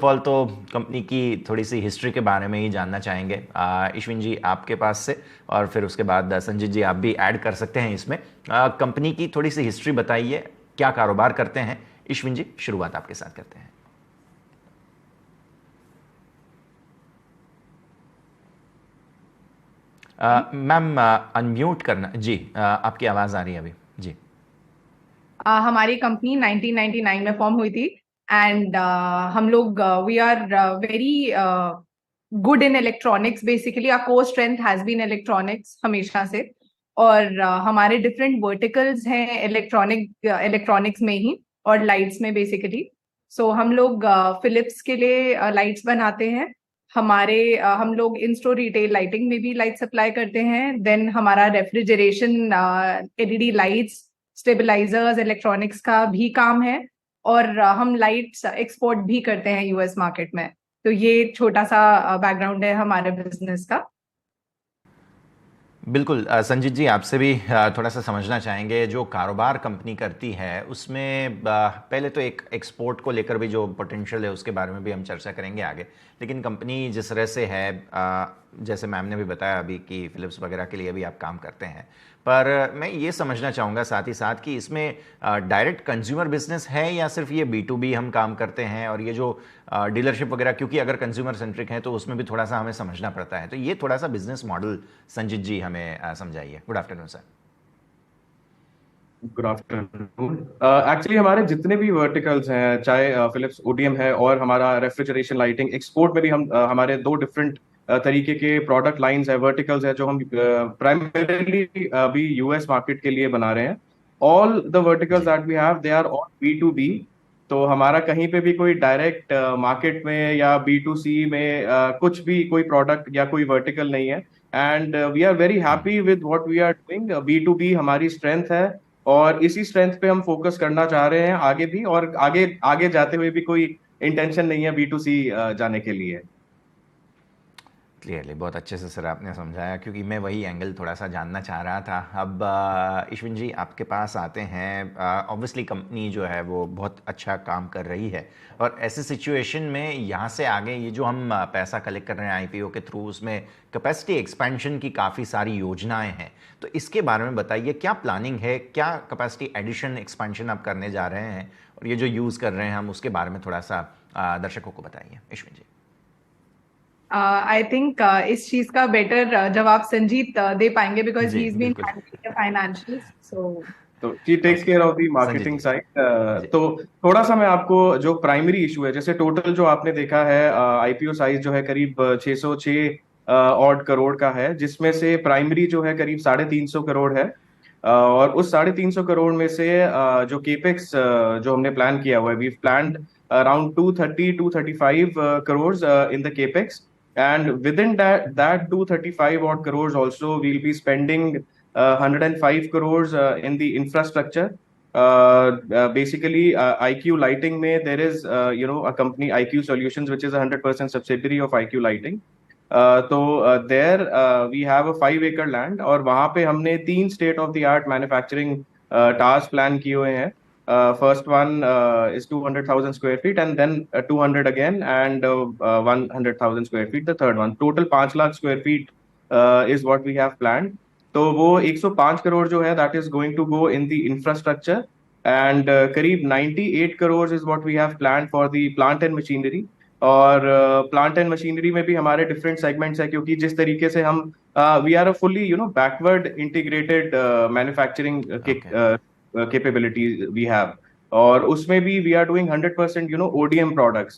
Of all तो company की थोड़ी सी हिस्ट्री के बारे में ही जानना चाहेंगे ईश्विन जी आपके पास से, और फिर उसके बाद संजीत जी आप भी ऐड कर सकते हैं इसमें। कंपनी की थोड़ी सी हिस्ट्री बताइए, क्या कारोबार करते हैं। ईश्विन जी शुरुआत आपके साथ करते हैं। मैम अनम्यूट करना जी, आपकी आवाज़ आ रही है अभी जी। हमारी कंपनी 1999 में फॉर्म हुई थी एंड हम लोग we are very good in electronics. Basically our core strength has been electronics हमेशा से। और हमारे डिफरेंट वर्टिकल्स हैं इलेक्ट्रॉनिक्स में ही और लाइट्स में बेसिकली। सो हम लोग फिलिप्स के लिए लाइट्स बनाते हैं। हम लोग इन स्टोर रिटेल लाइटिंग में भी लाइट सप्लाई करते हैं। देन हमारा refrigeration, LED lights, stabilisers, electronics का भी काम है। और हम लाइट्स एक्सपोर्ट भी करते हैं यूएस मार्केट में। तो ये छोटा सा बैकग्राउंड है हमारे बिजनेस का। बिल्कुल संजीत जी आपसे भी थोड़ा सा समझना चाहेंगे, जो कारोबार कंपनी करती है उसमें पहले तो एक एक्सपोर्ट को लेकर भी जो पोटेंशियल है उसके बारे में भी हम चर्चा करेंगे आगे। लेकिन कंपनी जिस तरह से है, जैसे मैम ने भी बताया अभी कि फिलिप्स वगैरह के लिए भी आप काम करते हैं, पर मैं ये समझना चाहूँगा साथ ही साथ कि इसमें डायरेक्ट कंज्यूमर बिजनेस है या सिर्फ ये B2B हम काम करते हैं, और ये जो डीलरशिप वगैरह, क्योंकि अगर कंज्यूमर सेंट्रिक है तो उसमें भी थोड़ा सा हमें समझना पड़ता है। तो ये थोड़ा सा बिजनेस मॉडल संजीत जी हमें समझाइए। Good afternoon sir. Good afternoon. Actually हमारे जितने भी वर्टिकल्स हैं, चाहे फिलिप्स ओडीएम है और हमारा रेफ्रिजरेशन लाइटिंग, एक्सपोर्ट में भी हम हमारे दो डिफरेंट तरीके के प्रोडक्ट लाइंस है, वर्टिकल्स है, जो हम प्राइमरीली अभी यूएस मार्केट के लिए बना रहे हैं। All the verticals that we have they are all B2B। तो हमारा कहीं पे भी कोई डायरेक्ट मार्केट में या B2C में कुछ भी कोई प्रोडक्ट या कोई वर्टिकल नहीं है। And we are very happy with what we are doing. B2B हमारी स्ट्रेंथ है और इसी स्ट्रेंथ पे हम फोकस करना चाह रहे हैं आगे भी, और आगे आगे जाते हुए भी कोई इंटेंशन नहीं है B2C जाने के लिए। क्लियरली बहुत अच्छे से सर आपने समझाया, क्योंकि मैं वही एंगल थोड़ा सा जानना चाह रहा था। अब ईश्विन जी आपके पास आते हैं। ऑब्वियसली कंपनी जो है वो बहुत अच्छा काम कर रही है, और ऐसे सिचुएशन में यहाँ से आगे ये जो हम पैसा कलेक्ट कर रहे हैं आईपीओ के थ्रू, उसमें कैपेसिटी एक्सपेंशन की काफ़ी सारी योजनाएं हैं। तो इसके बारे में बताइए, क्या प्लानिंग है, क्या कैपेसिटी एडिशन एक्सपेंशन आप करने जा रहे हैं, और ये जो यूज़ कर रहे हैं हम उसके बारे में थोड़ा सा दर्शकों को बताइए ईश्विन जी। आई थिंक इस चीज का बेटर जवाब संजीत दे पाएंगे, बिकॉज ही इज बीन बिल्कुल। फाइनेंशियल्स। तो she takes care of the marketing side. तो थोड़ा सा मैं आपको जो प्राइमरी इशू है, जैसे टोटल जो आपने देखा है आईपीओ साइज जो है करीब 606 ऑड करोड़ का है, जिसमें से प्राइमरी जो है करीब 350 करोड़ है। और उस 350 करोड़ में से जो केपेक्स जो हमने प्लान किया हुआ है, we planned around 235 crores in the capex, and within that 235 odd crores also we'll be spending 105 crores in the infrastructure. Basically IQ Lighting में there is a company IQ Solutions which is a 100% subsidiary of IQ Lighting. तो there we have a 5 acre land, और वहाँ पे हमने 3 state of the art manufacturing towers plan किए हुए हैं। First one is 200,000 square feet, and then 200 again, and 100,000 square feet the third one. Total 5 lakh square feet is what we have planned. तो वो 105 करोड़ जो है that is going to go in the infrastructure, and करीब 98 crores is what we have planned for the plant and machinery. और plant and machinery में भी हमारे different segments है, क्योंकि जिस तरीके से हम we are a fully backward integrated manufacturing capability we have, और उसमें भी we are doing 100% ODM products.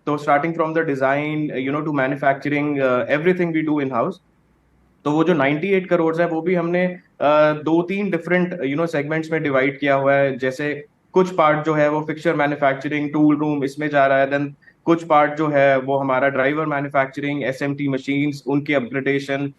तो starting from the design to manufacturing, everything we do in house. तो वो जो 98 करोड़ है वो भी हमने 2-3 डिफरेंट सेगमेंट्स में डिवाइड किया हुआ है। जैसे कुछ पार्ट जो है वो फिक्सचर मैन्युफैक्चरिंग, टूल रूम इसमें जा रहा है। देन कुछ पार्ट जो है वो हमारा ड्राइवर मैन्युफैक्चरिंग, SMT मशीन्स, उनकी upgradation,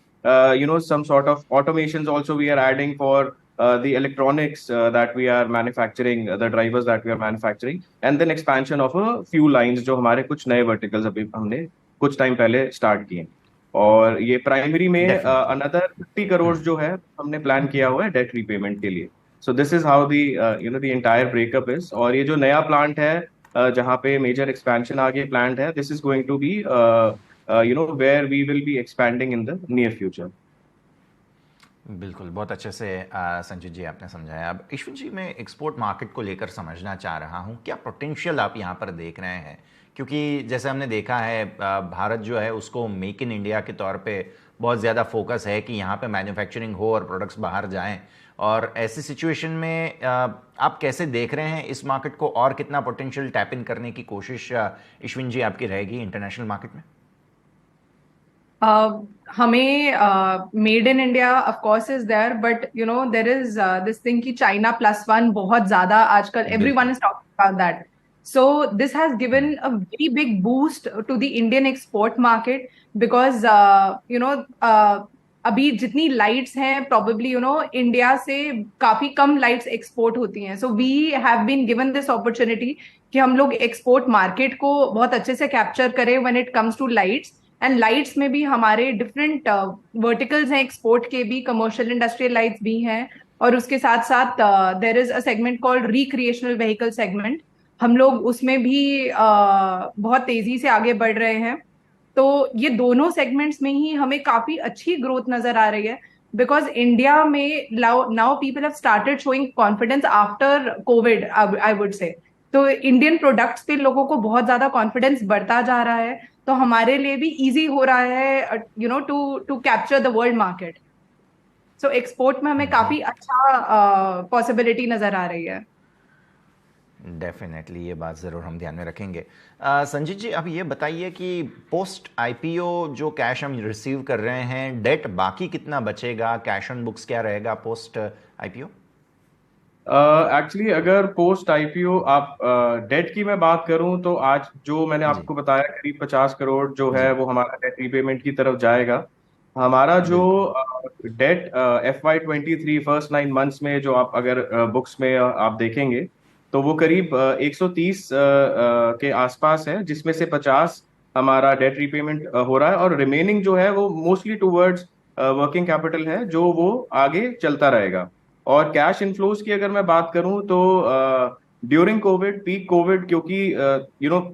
some sort of automations also we are adding for the electronics that we are manufacturing, the drivers that we are manufacturing, and then expansion of a few lines जो हमारे कुछ नए verticals अभी हमने कुछ time पहले start किए। और ये प्राइमरी में अनदर 50 करोड़ जो है हमने प्लान किया हुआ है डेट रीपेमेंट के लिए। So this is how the the entire breakup is. और ये जो नया प्लांट है जहाँ पे मेजर एक्सपेंशन आगे प्लान्ड है, this is going to be where we will be expanding in the near future. बिल्कुल, बहुत अच्छे से संजीत जी आपने समझाया। अब ईश्वर जी, मैं एक्सपोर्ट मार्केट को लेकर समझना चाह रहा हूँ, क्या पोटेंशियल आप यहाँ पर देख रहे हैं? क्योंकि जैसे हमने देखा है भारत जो है उसको मेक इन इंडिया के तौर पे बहुत ज़्यादा फोकस है कि यहाँ पे मैन्युफैक्चरिंग हो और प्रोडक्ट्स बाहर जाएं, और ऐसी सिचुएशन में आप कैसे देख रहे हैं इस मार्केट को, और कितना पोटेंशियल टैप इन करने की कोशिश ईश्विन जी आपकी रहेगी इंटरनेशनल मार्केट में? हमें made in India of course is there, but you know there is this thing कि चाइना +1 बहुत ज्यादा आजकल everyone is talking about that. So this has given a very big boost to the Indian export market because अभी जितनी lights हैं probably India से काफी कम lights export होती हैं. So we have been given this opportunity कि हम लोग एक्सपोर्ट मार्केट को बहुत अच्छे से कैप्चर करें when it comes to lights. And lights में भी हमारे डिफरेंट वर्टिकल्स हैं, एक्सपोर्ट के भी, कमर्शियल इंडस्ट्रियल लाइट्स भी हैं, और उसके साथ साथ there is a segment called recreational vehicle segment. हम लोग उसमें भी बहुत तेजी से आगे बढ़ रहे हैं. तो ये दोनों सेगमेंट्स में ही हमें काफी अच्छी ग्रोथ नजर आ रही है बिकॉज इंडिया में now people have started showing confidence after Covid, I would say. तो इंडियन प्रोडक्ट्स पे लोगों को बहुत ज्यादा कॉन्फिडेंस बढ़ता जा रहा है, तो हमारे लिए भी इजी हो रहा है to capture the world market. So export में हमें काफी अच्छा पॉसिबिलिटी नजर आ रही है. डेफिनेटली, ये बात ज़रूर हम ध्यान में रखेंगे. संजीत जी, अब ये बताइए कि पोस्ट आईपीओ जो कैश हम रिसीव कर रहे हैं, डेट बाकी कितना बचेगा, कैश ऑन बुक्स क्या रहेगा पोस्ट आईपीओ? एक्चुअली अगर पोस्ट आईपीओ आप डेट की मैं बात करूं तो आज जो मैंने आपको बताया करीब 50 करोड़ जो है वो हमारा डेट रीपेमेंट की तरफ जाएगा. हमारा जो डेट FY23 फर्स्ट 9 मंथ्स में जो आप अगर बुक्स में आप देखेंगे तो वो करीब 130 के आसपास है, जिसमें से 50 हमारा डेट रीपेमेंट हो रहा है और रिमेनिंग जो है वो मोस्टली टूवर्ड्स वर्किंग कैपिटल है जो वो आगे चलता रहेगा. और कैश इनफ्लोज की अगर मैं बात करूं तो ड्यूरिंग कोविड, पीक कोविड, क्योंकि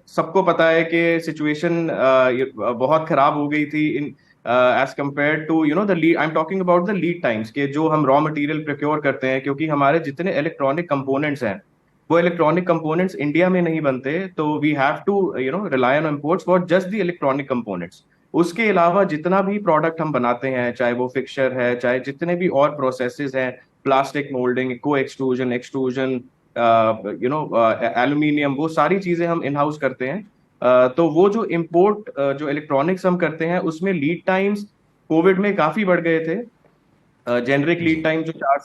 सबको पता है कि सिचुएशन बहुत खराब हो गई थी in as compare to the lead. I am talking about the lead times के जो हम रॉ मटेरियल प्रोक्योर करते हैं, क्योंकि हमारे जितने इलेक्ट्रॉनिक कंपोनेंट्स हैं वो इलेक्ट्रॉनिक कंपोनेंट्स इंडिया में नहीं बनते, तो we have to rely on imports for just the electronic components. उसके अलावा जितना भी प्रोडक्ट हम बनाते हैं, चाहे वो फिक्सचर है, चाहे जितने भी और प्रोसेसेस हैं, प्लास्टिक मोल्डिंग, को एक्सट्रूजन, एल्यूमिनियम, वो सारी चीजें हम इन हाउस करते हैं. तो वो जो इम्पोर्ट जो इलेक्ट्रॉनिक्स हम करते हैं उसमें लीड टाइम्स कोविड में काफी बढ़ गए थे. जेनरिक लीड टाइम जो 4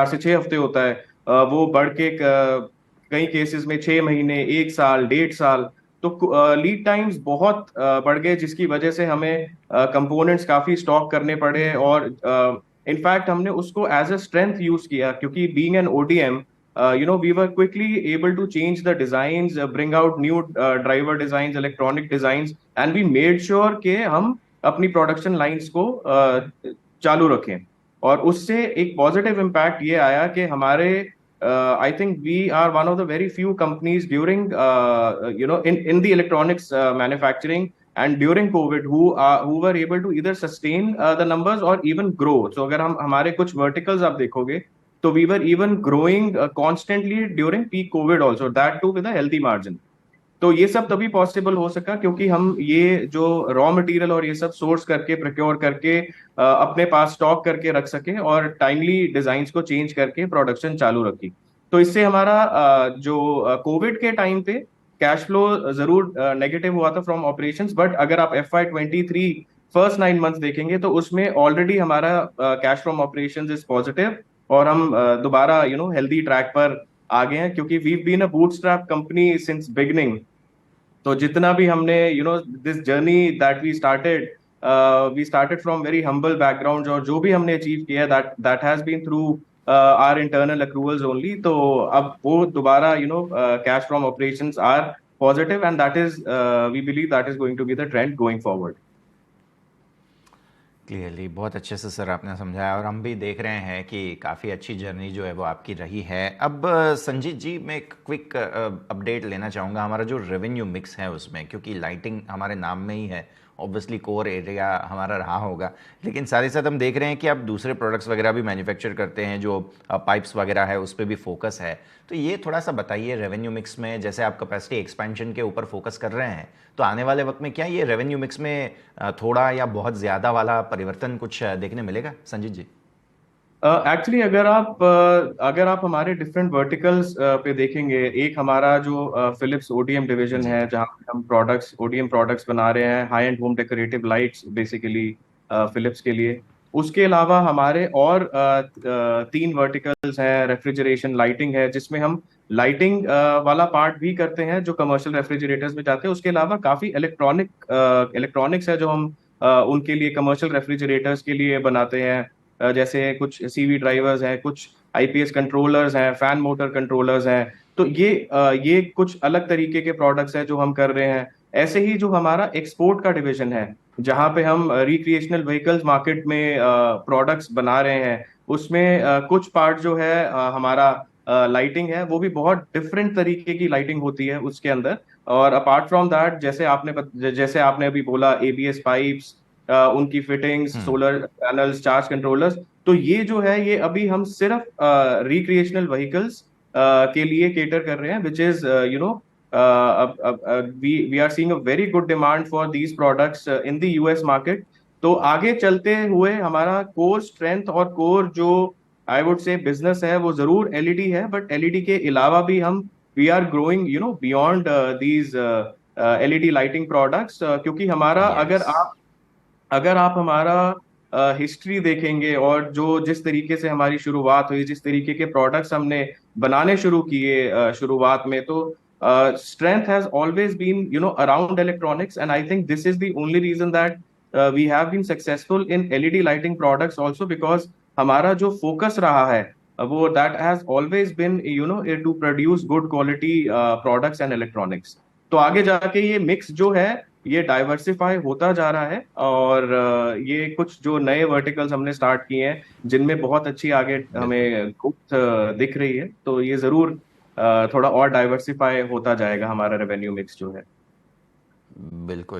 से 6 हफ्ते होता है वो बढ़ के कई केसेस में 6 महीने, 1 साल, 1.5 साल. तो लीड टाइम्स बहुत बढ़ गए, जिसकी वजह से हमें कंपोनेंट्स काफी स्टॉक करने पड़े. और इनफैक्ट हमने उसको एज अ स्ट्रेंथ यूज किया, क्योंकि being an ODM we were quickly able to change the designs, bring out new driver designs, electronic designs, and we made sure कि हम अपनी प्रोडक्शन लाइंस को चालू रखें. और उससे एक पॉजिटिव इम्पैक्ट ये आया कि हमारे I think we are one of the very few companies during in the electronics manufacturing and during COVID who were able to either sustain the numbers or even grow. So अगर हम हमारे कुछ verticals आप देखोगे तो we were even growing constantly during peak COVID also, that too with a healthy margin. तो ये सब तभी पॉसिबल हो सका क्योंकि हम ये जो रॉ मटेरियल और ये सब सोर्स करके, प्रोक्योर करके अपने पास स्टॉक करके रख सके और टाइमली डिजाइन्स को चेंज करके प्रोडक्शन चालू रखी. तो इससे हमारा जो कोविड के टाइम पे कैश फ्लो जरूर नेगेटिव हुआ था फ्रॉम ऑपरेशंस, बट अगर आप FY23 फर्स्ट 9 मंथ्स देखेंगे तो उसमें ऑलरेडी हमारा cash from operations is positive और हम दोबारा हेल्दी ट्रैक पर आ गए हैं, क्योंकि we been a bootstrap company since beginning. तो जितना भी हमने this journey that we started from very humble background, और जो भी हमने अचीव किया that has been through our internal accruals only. तो अब वो दोबारा cash from operations are positive and that is we believe that is going to be the trend going forward. Clearly बहुत अच्छे से सर आपने समझाया और हम भी देख रहे हैं कि काफ़ी अच्छी जर्नी जो है वो आपकी रही है। अब संजीत जी, मैं एक क्विक अपडेट लेना चाहूँगा हमारा जो रेवेन्यू मिक्स है उसमें, क्योंकि लाइटिंग हमारे नाम में ही है, ऑब्वियसली कोर एरिया हमारा रहा होगा, लेकिन साथ ही साथ हम देख रहे हैं कि आप दूसरे प्रोडक्ट्स वगैरह भी मैन्युफैक्चर करते हैं, जो पाइप्स वगैरह है उस पर भी फोकस है। तो ये थोड़ा सा बताइए, रेवेन्यू मिक्स में जैसे आप कैपेसिटी एक्सपेंशन के ऊपर फोकस कर रहे हैं, तो आने वाले वक्त में क्या ये रेवेन्यू मिक्स में थोड़ा या बहुत ज़्यादा वाला परिवर्तन कुछ देखने मिलेगा संजीत जी? एक्चुअली अगर आप हमारे डिफरेंट वर्टिकल्स पे देखेंगे, एक हमारा जो फिलिप्स ओडीएम डिवीजन जी। है जहाँ पे हम ओडीएम प्रोडक्ट्स बना रहे हैं, high end home decorative lights basically Philips के लिए। उसके अलावा हमारे और तीन वर्टिकल्स हैं, रेफ्रिजरेशन लाइटिंग है जिसमें हम लाइटिंग वाला पार्ट भी करते हैं जो कमर्शियल रेफ्रिजरेटर्स में जाते हैं। उसके अलावा काफी इलेक्ट्रॉनिक्स है जो हम उनके लिए कमर्शियल रेफ्रिजरेटर्स के लिए बनाते हैं। जैसे कुछ सीवी ड्राइवर्स हैं, कुछ आईपीएस कंट्रोलर्स हैं, फैन मोटर कंट्रोलर्स हैं। तो ये कुछ अलग तरीके के प्रोडक्ट्स हैं जो हम कर रहे हैं। ऐसे ही जो हमारा एक्सपोर्ट का डिवीजन है, जहां पे हम रिक्रिएशनल व्हीकल्स मार्केट में प्रोडक्ट्स बना रहे हैं, उसमें कुछ पार्ट जो है हमारा लाइटिंग है, वो भी बहुत डिफरेंट तरीके की लाइटिंग होती है उसके अंदर। और अपार्ट फ्रॉम दैट, जैसे आपने अभी बोला, एबीएस पाइप्स, उनकी fittings, solar panels, charge controllers, तो ये जो है ये अभी हम सिर्फ रिक्रिएशनल व्हीकल्स के लिए केटर कर रहे हैं, which is you know we are seeing a very good demand for these products in the US market. तो आगे चलते हुए हमारा कोर स्ट्रेंथ और कोर जो आई वुड से बिजनेस है वो जरूर एलईडी है, बट एलईडी के अलावा भी हम we are growing beyond these LED lighting products, क्योंकि हमारा यस। अगर आप हमारा हिस्ट्री देखेंगे और जो जिस तरीके से हमारी शुरुआत हुई, जिस तरीके के प्रोडक्ट्स हमने बनाने शुरू किए शुरुआत में, तो strength has always been around electronics, and I think this is the only reason that we have been successful in LED lighting products also, because हमारा जो फोकस रहा है वो that has always been to produce good quality products and electronics. तो आगे जाके ये mix जो है ये डाइवर्सिफाई होता जा रहा है, और ये कुछ जो नए वर्टिकल्स हमने स्टार्ट किए हैं जिनमें बहुत अच्छी आगे बिल्कुल। हमें ग्रोथ दिख रही है, तो ये जरूर थोड़ा और डाइवर्सिफाई होता जाएगा हमारा रेवेन्यू मिक्स जो है। बिल्कुल।